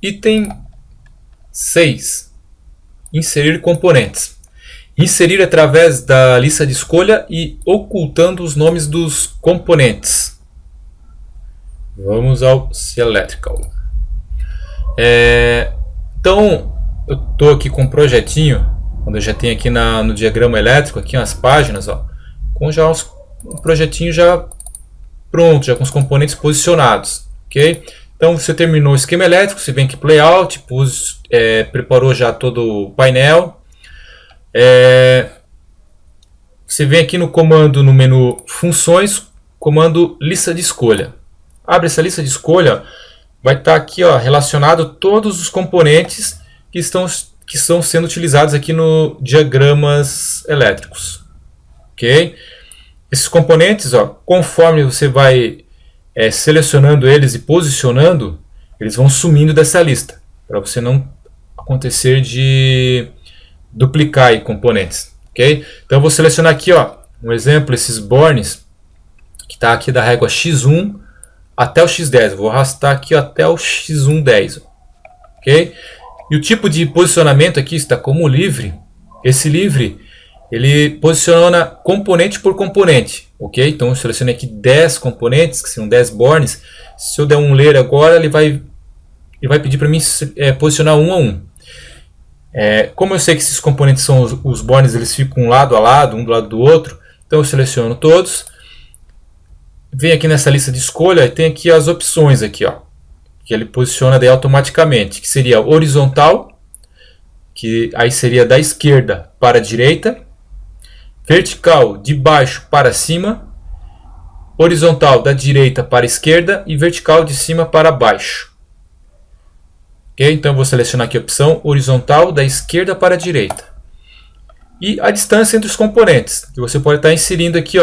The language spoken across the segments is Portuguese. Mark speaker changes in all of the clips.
Speaker 1: Item 6. Inserir componentes. Inserir através da lista de escolha e ocultando os nomes dos componentes. Vamos ao Selectrical. Então, eu estou aqui com um projetinho, onde eu já tenho aqui no diagrama elétrico, aqui umas páginas, com já um projetinho já pronto, já com os componentes posicionados. Ok? Então você terminou o esquema elétrico, você vem aqui para o Layout, preparou já todo o painel. Você vem aqui no comando, no menu Funções, comando Lista de Escolha. Abre essa lista de escolha, vai estar aqui relacionado todos os componentes que estão sendo utilizados aqui no diagramas elétricos. Ok? Esses componentes, conforme você vai selecionando eles e posicionando, eles vão sumindo dessa lista, para você não acontecer de duplicar aí componentes. Okay? Então eu vou selecionar aqui, um exemplo, esses bornes, que está aqui da régua X1 até o X10. Eu vou arrastar aqui até o X110. Okay? E o tipo de posicionamento aqui está como livre. Esse livre, ele posiciona componente por componente. Ok? Então eu selecionei aqui 10 componentes, que são 10 bornes. Se eu der um ler agora, ele vai pedir para mim posicionar um a um. Como eu sei que esses componentes são os bornes, eles ficam lado a lado, um do lado do outro. Então eu seleciono todos. Venho aqui nessa lista de escolha e tem aqui as opções aqui, que ele posiciona daí automaticamente, que seria horizontal, que aí seria da esquerda para a direita, vertical de baixo para cima, horizontal da direita para a esquerda e vertical de cima para baixo. Okay? Então eu vou selecionar aqui a opção horizontal da esquerda para a direita. E a distância entre os componentes, que você pode estar inserindo aqui,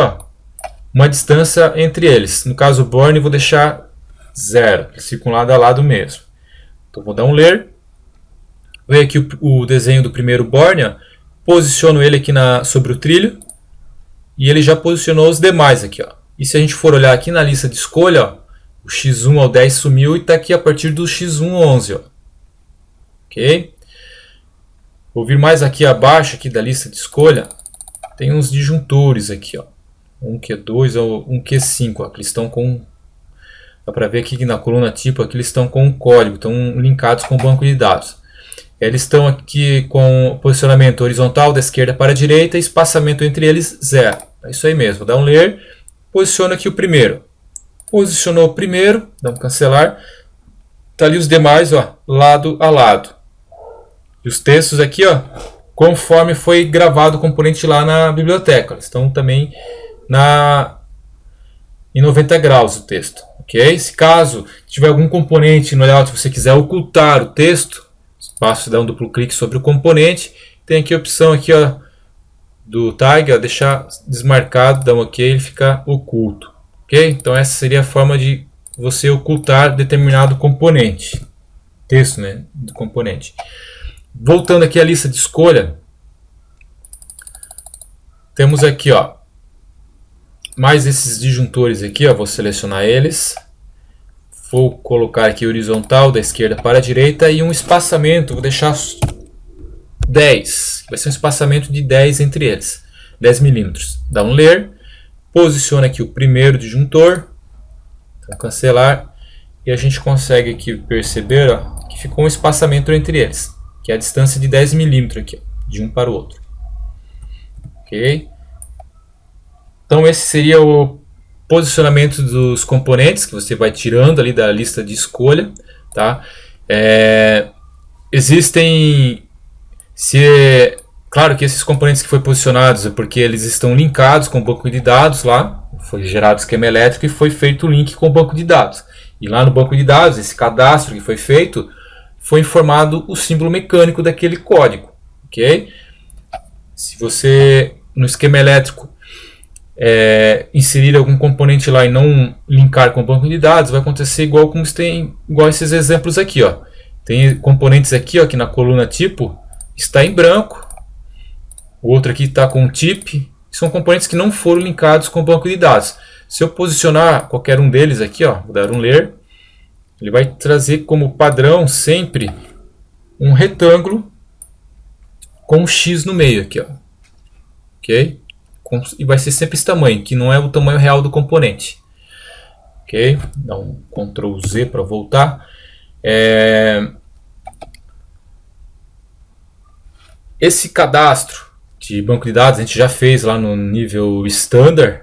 Speaker 1: uma distância entre eles. No caso o born eu vou deixar 0, eles ficam lado a lado mesmo. Então vou dar um ler. Venho aqui o desenho do primeiro born, posiciono ele aqui sobre o trilho e ele já posicionou os demais aqui. E se a gente for olhar aqui na lista de escolha, o X1 ao 10 sumiu e está aqui a partir do X1 ao 11. Ok? Vou vir mais aqui abaixo aqui da lista de escolha, tem uns disjuntores aqui. Um Q2 ou um Q5, que eles estão com... Dá para ver aqui que na coluna tipo, aqui eles estão com um código, estão linkados com o banco de dados. Eles estão aqui com posicionamento horizontal da esquerda para a direita e espaçamento entre eles 0. É isso aí mesmo, vou dar um ler, posiciono aqui o primeiro. Posicionou o primeiro, dá um cancelar. Está ali os demais, lado a lado. E os textos aqui, conforme foi gravado o componente lá na biblioteca. Eles estão também em 90 graus o texto. Okay? Se caso tiver algum componente no layout que você quiser ocultar o texto, basta dar um duplo clique sobre o componente. Tem aqui a opção aqui, do tag, deixar desmarcado, dá um OK, ele fica oculto. Okay? Então essa seria a forma de você ocultar determinado componente. Texto, do componente. Voltando aqui à lista de escolha, temos aqui, mais esses disjuntores aqui, vou selecionar eles. Vou colocar aqui horizontal da esquerda para a direita e um espaçamento, vou deixar 10. Vai ser um espaçamento de 10 entre eles, 10 milímetros. Dá um ler, posiciona aqui o primeiro disjuntor, então cancelar, e a gente consegue aqui perceber que ficou um espaçamento entre eles, que é a distância de 10 milímetros aqui, de um para o outro. Ok? Então esse seria o posicionamento dos componentes que você vai tirando ali da lista de escolha. Tá? Claro que esses componentes que foram posicionados é porque eles estão linkados com o banco de dados lá. Foi gerado o esquema elétrico e foi feito o link com o banco de dados. E lá no banco de dados, esse cadastro que foi feito, foi informado o símbolo mecânico daquele código. Okay? Se você, no esquema elétrico, inserir algum componente lá e não linkar com o banco de dados, vai acontecer igual esses exemplos aqui. Tem componentes aqui, que na coluna tipo está em branco, o outro aqui está com tip, são componentes que não foram linkados com o banco de dados. Se eu posicionar qualquer um deles aqui, vou dar um ler, ele vai trazer como padrão sempre um retângulo com um X no meio aqui, ó. Ok? E vai ser sempre esse tamanho, que não é o tamanho real do componente. Ok? Dá um Ctrl Z para voltar. Esse cadastro de banco de dados a gente já fez lá no nível Standard.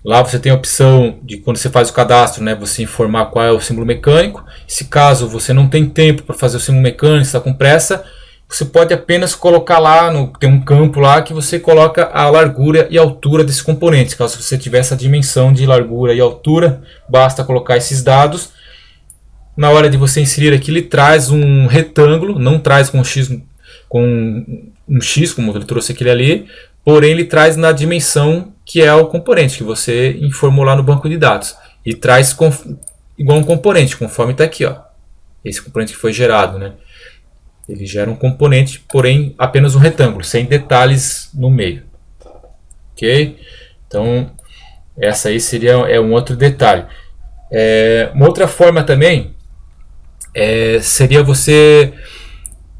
Speaker 1: Lá você tem a opção de, quando você faz o cadastro, né, você informar qual é o símbolo mecânico. Se caso você não tem tempo para fazer o símbolo mecânico, está com pressa, você pode apenas colocar lá, tem um campo lá que você coloca a largura e altura desse componente. Caso você tiver essa dimensão de largura e altura, basta colocar esses dados. Na hora de você inserir aqui, ele traz um retângulo, não traz com um X, como ele trouxe aquele ali, porém ele traz na dimensão que é o componente que você informou lá no banco de dados. E traz igual um componente, conforme está aqui, ó. Esse componente que foi gerado, né? Ele gera um componente, porém apenas um retângulo, sem detalhes no meio. Ok? Então, essa aí seria um outro detalhe. Uma outra forma também seria você,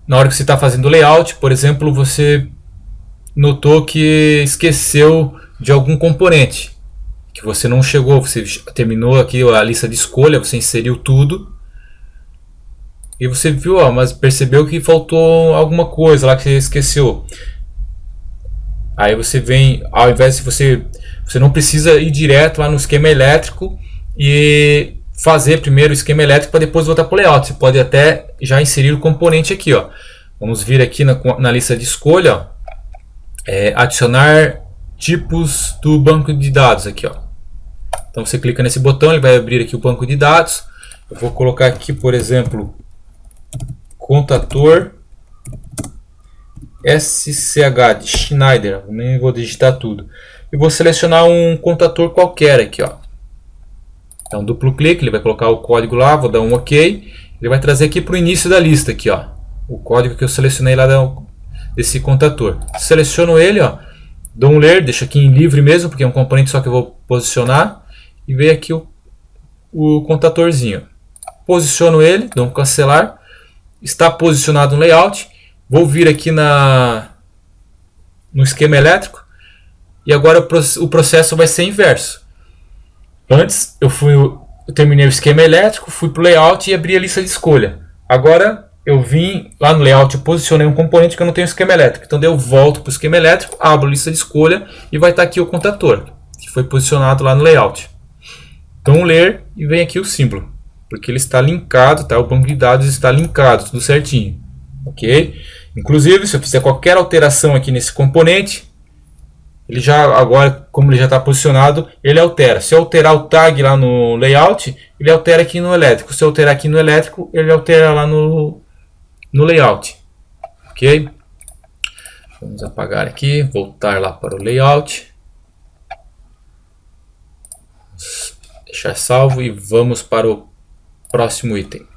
Speaker 1: na hora que você está fazendo o layout, por exemplo, você notou que esqueceu de algum componente, que você não chegou, você terminou aqui a lista de escolha, você inseriu tudo, e você viu, mas percebeu que faltou alguma coisa lá que você esqueceu. Aí você vem, ao invés de você não precisa ir direto lá no esquema elétrico e fazer primeiro o esquema elétrico para depois voltar para o layout. Você pode até já inserir o componente aqui, ó. Vamos vir aqui na lista de escolha, ó. Adicionar tipos do banco de dados aqui, ó. Então você clica nesse botão, ele vai abrir aqui o banco de dados. Eu vou colocar aqui, por exemplo, contator SCH de Schneider. Nem vou digitar tudo. E vou selecionar um contator qualquer aqui, ó. Então duplo clique, ele vai colocar o código lá, vou dar um OK. Ele vai trazer aqui para o início da lista aqui, ó. O código que eu selecionei lá desse contator. Seleciono ele, ó. Dou um ler, deixo aqui em livre mesmo, porque é um componente só que eu vou posicionar. E veio aqui o contatorzinho. Posiciono ele, dou um cancelar. Está posicionado no layout. Vou vir aqui no esquema elétrico. E agora o processo vai ser inverso. Antes eu terminei o esquema elétrico, fui para o layout e abri a lista de escolha. Agora eu vim lá no layout e posicionei um componente que eu não tenho esquema elétrico. Então eu volto para o esquema elétrico, abro a lista de escolha e vai estar aqui o contator, que foi posicionado lá no layout. Então ler e vem aqui o símbolo, porque ele está linkado, tá? O banco de dados está linkado, tudo certinho. Ok? Inclusive, se eu fizer qualquer alteração aqui nesse componente, ele já, agora, como ele já está posicionado, ele altera. Se eu alterar o tag lá no layout, ele altera aqui no elétrico. Se eu alterar aqui no elétrico, ele altera lá no layout. Ok? Vamos apagar aqui, voltar lá para o layout. Deixar salvo e vamos para o próximo item.